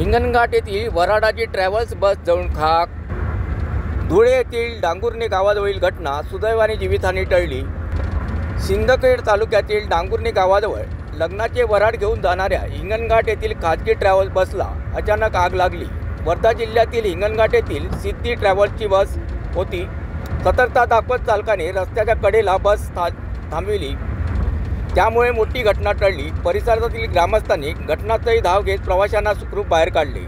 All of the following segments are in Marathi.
हिंगणघाट येथील वऱ्हाडाची ट्रॅव्हल्स बस जळून खाक. धुळे येथील डांगुर्णे गावाजवळील घटना सुदैवाने जीवितहानी टळली. सिंदखेड तालुक्यातील डांगुर्णे गावाजवळ लग्नाचे वऱ्हाड घेऊन जाणाऱ्या हिंगणघाट येथील खाजगी ट्रॅव्हल्स बसला अचानक आग लागली. वर्धा जिल्ह्यातील हिंगणघाट येथील सिद्धी ट्रॅव्हल्सची बस होती. सतर्कता दाखवत चालकाने रस्त्याच्या कडेला बस थांबविली. त्यामुळे मोठी घटना टळली. परिसरातील ग्रामस्थांनी घटनास्थळी धाव घेत प्रवाशांना सुखरूप बाहेर काढले.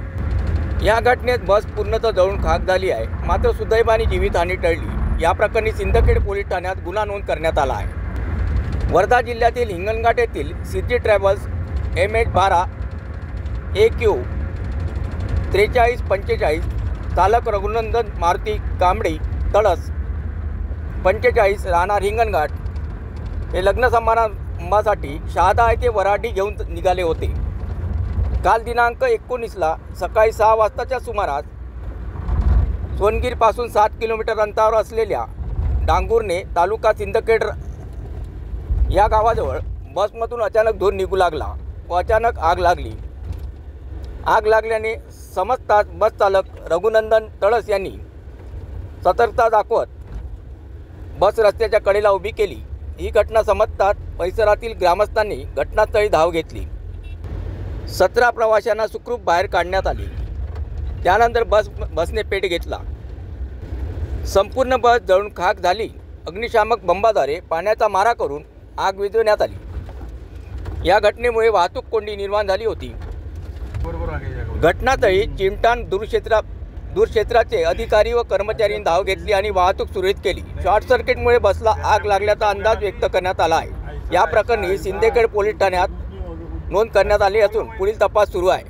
या घटनेत बस पूर्णतः जळून खाक झाली आहे. मात्र सुदैवाने जीवितहानी टळली. या प्रकरणी सिंदखेड पोलीस ठाण्यात गुन्हा नोंद करण्यात आला आहे. वर्धा जिल्ह्यातील हिंगणघाट येथील सिद्धी ट्रॅव्हल्स MH12 AQ 4345 चालक रघुनंदन मारुती कांबळे तळस 45 राहणार हिंगणघाट हे लग्न समारंभासाठी शहादा येथे वऱ्हाडी घेऊन निघाले होते. काल दिनांक 19ला सकाळी 6 वाजताच्या सुमारास सोनगीरपासून 7 किलोमीटर अंतरावर असलेल्या डांगुर्णे तालुका सिंदखेड या गावाजवळ बसमधून अचानक धूर निघू लागला व अचानक आग लागली. आग लागल्याने समजताच बस चालक रघुनंदन तळस यांनी सतर्कता दाखवत बस रस्त्याच्या कडेला उभी केली. ही घटना समजताच परिसरातील ग्रामस्थांनी घटनास्थळी धाव घेतली. 17 प्रवाशांना सुखरूप बाहेर काढण्यात आले. त्यानंतर बसने पेट घेतला. संपूर्ण बस जळून खाक झाली. अग्निशामक बंबाद्वारे पाण्याचा मारा करून आग विझवण्यात आली. या घटनेमुळे वाहतूक कोंडी निर्माण झाली होती. घटनास्थळी चिमटान दूरक्षेत्राचे अधिकारी व कर्मचाऱ्यांनी धाव घेतली आणि वाहतूक सुरळीत केली. शॉर्ट सर्किटमुळे बसला आग लागल्याचा अंदाज व्यक्त करण्यात आला आहे. या प्रकरणी सिंदखेड पोलीस ठाण्यात नोंद करण्यात आली असून पुढील तपास सुरू आहे.